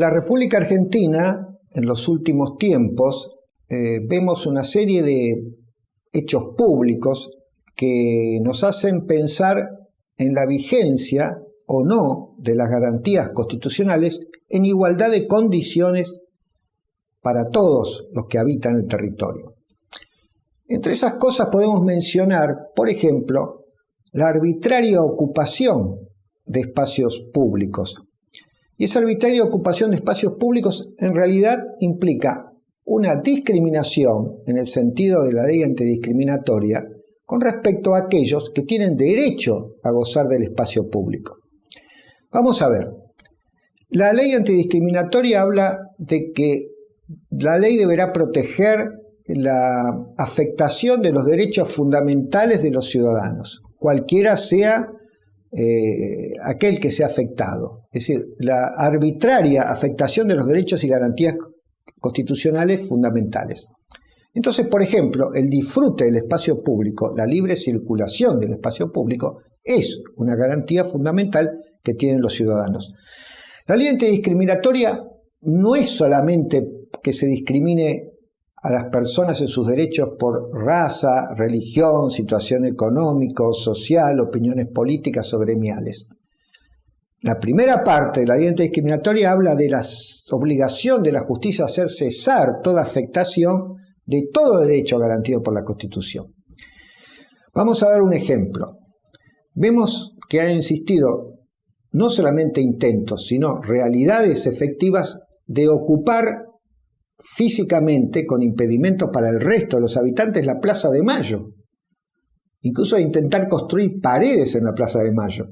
la República Argentina, en los últimos tiempos, vemos una serie de hechos públicos que nos hacen pensar en la vigencia o no de las garantías constitucionales en igualdad de condiciones para todos los que habitan el territorio. Entre esas cosas podemos mencionar, por ejemplo, la arbitraria ocupación de espacios públicos. Y esa arbitraria ocupación de espacios públicos en realidad implica una discriminación en el sentido de la ley antidiscriminatoria con respecto a aquellos que tienen derecho a gozar del espacio público. Vamos a ver, la ley antidiscriminatoria habla de que la ley deberá proteger la afectación de los derechos fundamentales de los ciudadanos, cualquiera sea aquel que sea afectado. Es decir, la arbitraria afectación de los derechos y garantías constitucionales fundamentales. Entonces, por ejemplo, el disfrute del espacio público, la libre circulación del espacio público, es una garantía fundamental que tienen los ciudadanos. La ley antidiscriminatoria no es solamente que se discrimine a las personas en sus derechos por raza, religión, situación económica, social, opiniones políticas o gremiales. La primera parte de la ley antidiscriminatoria habla de la obligación de la justicia a hacer cesar toda afectación de todo derecho garantido por la Constitución. Vamos a dar un ejemplo. Vemos que ha existido no solamente intentos, sino realidades efectivas de ocupar físicamente, con impedimentos para el resto de los habitantes, la Plaza de Mayo. Incluso de intentar construir paredes en la Plaza de Mayo.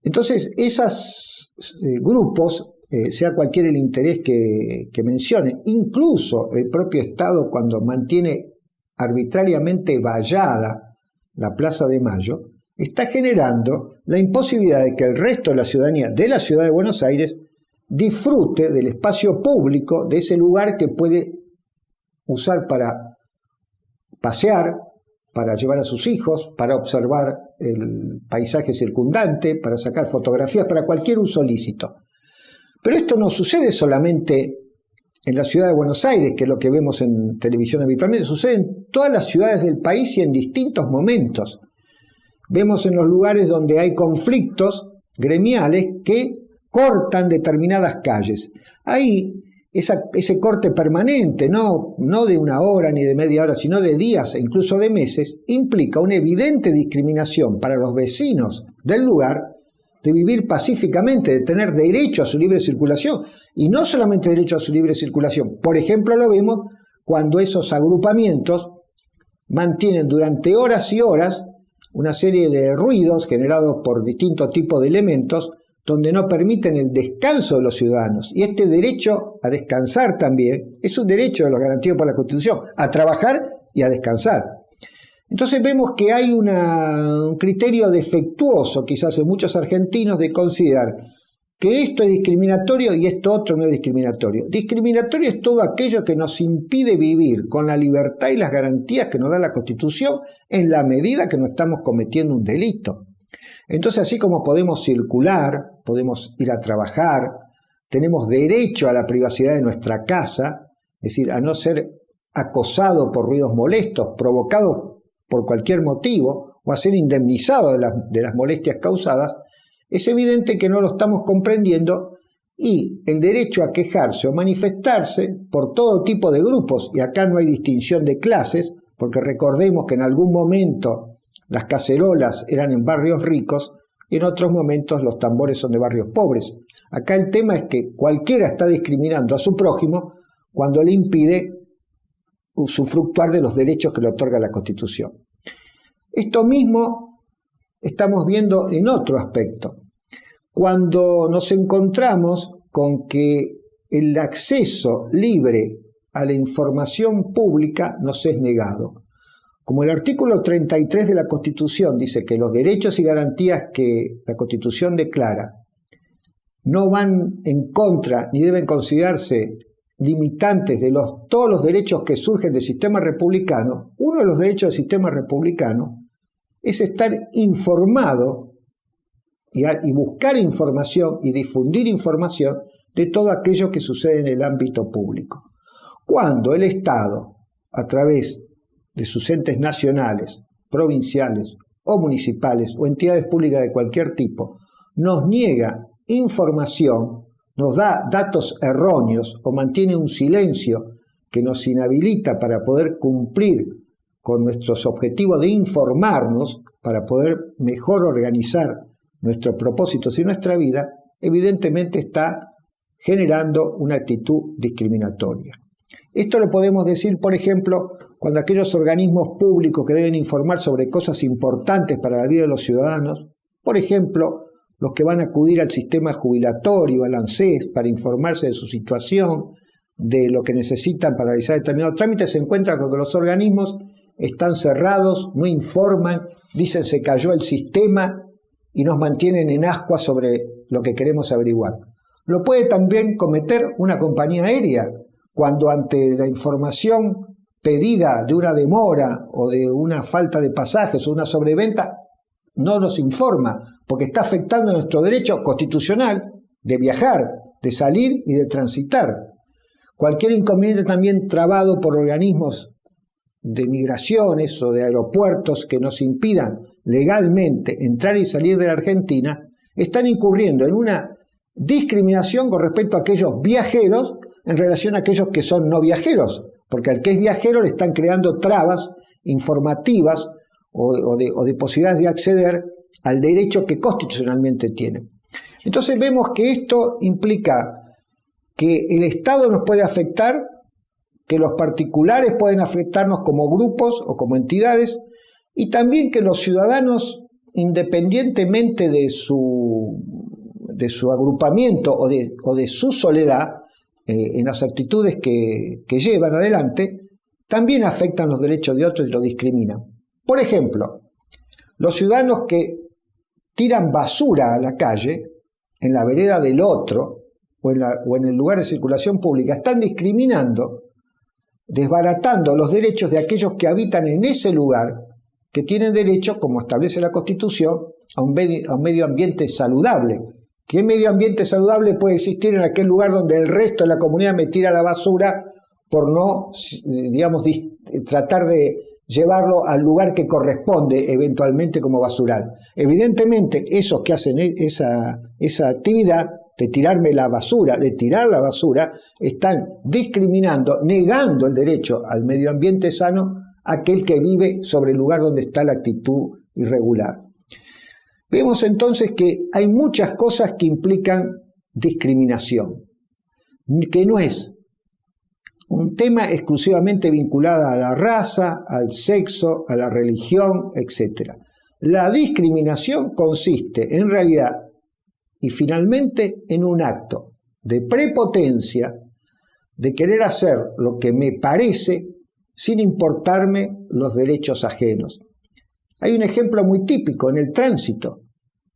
Entonces, esos grupos, sea cualquiera el interés que mencione, incluso el propio Estado cuando mantiene arbitrariamente vallada la Plaza de Mayo, está generando la imposibilidad de que el resto de la ciudadanía de la ciudad de Buenos Aires disfrute del espacio público, de ese lugar que puede usar para pasear, para llevar a sus hijos, para observar el paisaje circundante, para sacar fotografías, para cualquier uso lícito. Pero esto no sucede solamente en la ciudad de Buenos Aires, que es lo que vemos en televisión habitualmente, sucede en todas las ciudades del país y en distintos momentos. Vemos en los lugares donde hay conflictos gremiales que cortan determinadas calles. Ahí ese corte permanente, no de una hora ni de media hora, sino de días e incluso de meses, implica una evidente discriminación para los vecinos del lugar de vivir pacíficamente, de tener derecho a su libre circulación. Y no solamente derecho a su libre circulación. Por ejemplo, lo vemos cuando esos agrupamientos mantienen durante horas y horas una serie de ruidos generados por distintos tipos de elementos donde no permiten el descanso de los ciudadanos. Y este derecho a descansar también es un derecho de los garantidos por la Constitución, a trabajar y a descansar. Entonces vemos que hay un criterio defectuoso, quizás en muchos argentinos, de considerar que esto es discriminatorio y esto otro no es discriminatorio. Discriminatorio es todo aquello que nos impide vivir con la libertad y las garantías que nos da la Constitución en la medida que no estamos cometiendo un delito. Entonces, así como podemos circular, podemos ir a trabajar, tenemos derecho a la privacidad de nuestra casa, es decir, a no ser acosado por ruidos molestos, provocados por cualquier motivo, o a ser indemnizado de las molestias causadas, es evidente que no lo estamos comprendiendo y el derecho a quejarse o manifestarse por todo tipo de grupos, y acá no hay distinción de clases, porque recordemos que en algún momento las cacerolas eran en barrios ricos y en otros momentos los tambores son de barrios pobres. Acá el tema es que cualquiera está discriminando a su prójimo cuando le impide usufructuar de los derechos que le otorga la Constitución. Esto mismo estamos viendo en otro aspecto. Cuando nos encontramos con que el acceso libre a la información pública nos es negado. Como el artículo 33 de la Constitución dice que los derechos y garantías que la Constitución declara no van en contra ni deben considerarse limitantes de todos los derechos que surgen del sistema republicano, uno de los derechos del sistema republicano es estar informado y buscar información y difundir información de todo aquello que sucede en el ámbito público. Cuando el Estado, a través de sus entes nacionales, provinciales o municipales o entidades públicas de cualquier tipo, nos niega información, nos da datos erróneos o mantiene un silencio que nos inhabilita para poder cumplir con nuestros objetivos de informarnos, para poder mejor organizar nuestros propósitos y nuestra vida, evidentemente está generando una actitud discriminatoria. Esto lo podemos decir, por ejemplo, cuando aquellos organismos públicos que deben informar sobre cosas importantes para la vida de los ciudadanos, por ejemplo, los que van a acudir al sistema jubilatorio, al ANSES, para informarse de su situación, de lo que necesitan para realizar determinados trámites, se encuentran con que los organismos están cerrados, no informan, dicen se cayó el sistema y nos mantienen en ascuas sobre lo que queremos averiguar. Lo puede también cometer una compañía aérea, cuando ante la información pedida de una demora o de una falta de pasajes o una sobreventa, no nos informa, porque está afectando nuestro derecho constitucional de viajar, de salir y de transitar. Cualquier inconveniente también trabado por organismos de migraciones o de aeropuertos que nos impidan legalmente entrar y salir de la Argentina, están incurriendo en una discriminación con respecto a aquellos viajeros en relación a aquellos que son no viajeros, porque al que es viajero le están creando trabas informativas o de posibilidades de acceder al derecho que constitucionalmente tiene. Entonces vemos que esto implica que el Estado nos puede afectar, que los particulares pueden afectarnos como grupos o como entidades, y también que los ciudadanos, independientemente de su agrupamiento o de su soledad, en las actitudes que llevan adelante, también afectan los derechos de otros y los discriminan. Por ejemplo, los ciudadanos que tiran basura a la calle, en la vereda del otro, o en el lugar de circulación pública, están discriminando, desbaratando los derechos de aquellos que habitan en ese lugar, que tienen derecho, como establece la Constitución, a un medio ambiente saludable. ¿Qué medio ambiente saludable puede existir en aquel lugar donde el resto de la comunidad me tira la basura por no, tratar de llevarlo al lugar que corresponde eventualmente como basural? Evidentemente, esos que hacen esa actividad de tirarme la basura, de tirar la basura, están discriminando, negando el derecho al medio ambiente sano a aquel que vive sobre el lugar donde está la actitud irregular. Vemos entonces que hay muchas cosas que implican discriminación, que no es un tema exclusivamente vinculado a la raza, al sexo, a la religión, etc. La discriminación consiste en realidad y finalmente en un acto de prepotencia, de querer hacer lo que me parece sin importarme los derechos ajenos. Hay un ejemplo muy típico en el tránsito.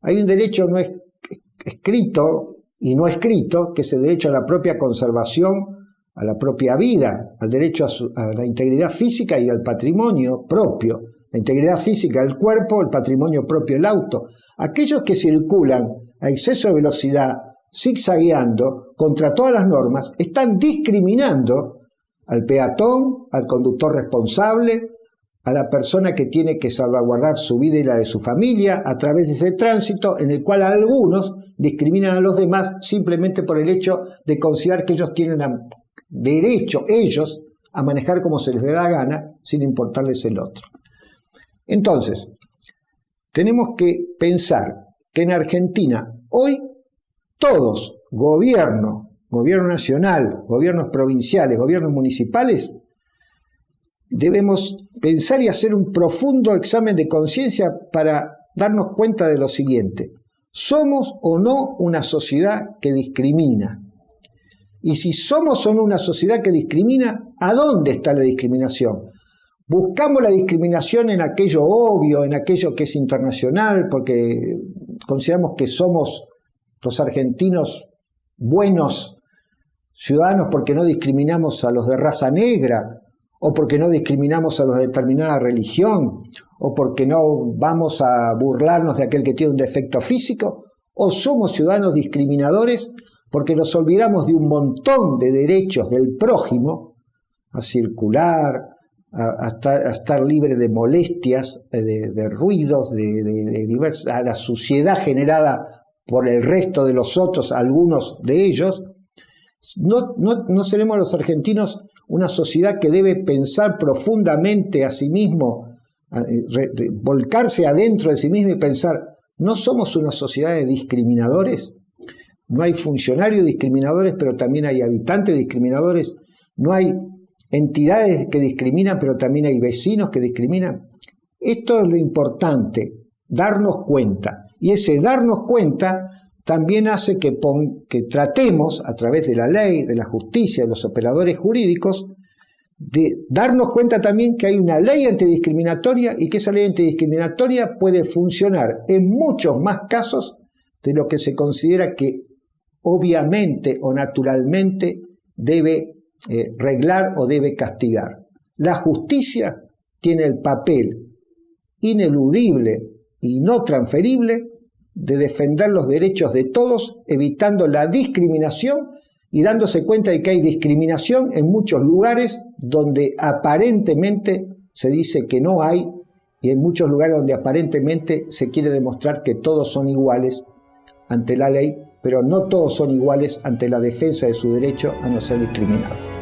Hay un derecho no escrito y no escrito, que es el derecho a la propia conservación, a la propia vida, al derecho a la integridad física y al patrimonio propio. La integridad física del cuerpo, el patrimonio propio del auto. Aquellos que circulan a exceso de velocidad, zigzagueando contra todas las normas, están discriminando al peatón, al conductor responsable, a la persona que tiene que salvaguardar su vida y la de su familia a través de ese tránsito en el cual algunos discriminan a los demás simplemente por el hecho de considerar que ellos tienen derecho, ellos, a manejar como se les dé la gana sin importarles el otro. Entonces, tenemos que pensar que en Argentina hoy todos, gobierno nacional, gobiernos provinciales, gobiernos municipales, debemos pensar y hacer un profundo examen de conciencia para darnos cuenta de lo siguiente: ¿somos o no una sociedad que discrimina? Y si somos o no una sociedad que discrimina, ¿a dónde está la discriminación? Buscamos la discriminación en aquello obvio, en aquello que es internacional, porque consideramos que somos los argentinos buenos ciudadanos porque no discriminamos a los de raza negra, o porque no discriminamos a los de determinada religión, o porque no vamos a burlarnos de aquel que tiene un defecto físico, o somos ciudadanos discriminadores porque nos olvidamos de un montón de derechos del prójimo, a circular, a estar libre de molestias, de ruidos, a la suciedad generada por el resto de los otros, algunos de ellos. No seremos los argentinos una sociedad que debe pensar profundamente a sí mismo, volcarse adentro de sí mismo y pensar, ¿no somos una sociedad de discriminadores? No hay funcionarios discriminadores, pero también hay habitantes discriminadores. No hay entidades que discriminan, pero también hay vecinos que discriminan. Esto es lo importante, darnos cuenta. Y ese darnos cuenta también hace que tratemos, a través de la ley, de la justicia, de los operadores jurídicos, de darnos cuenta también que hay una ley antidiscriminatoria y que esa ley antidiscriminatoria puede funcionar en muchos más casos de lo que se considera que obviamente o naturalmente debe reglar o debe castigar. La justicia tiene el papel ineludible y no transferible de defender los derechos de todos, evitando la discriminación y dándose cuenta de que hay discriminación en muchos lugares donde aparentemente se dice que no hay, y en muchos lugares donde aparentemente se quiere demostrar que todos son iguales ante la ley, pero no todos son iguales ante la defensa de su derecho a no ser discriminados.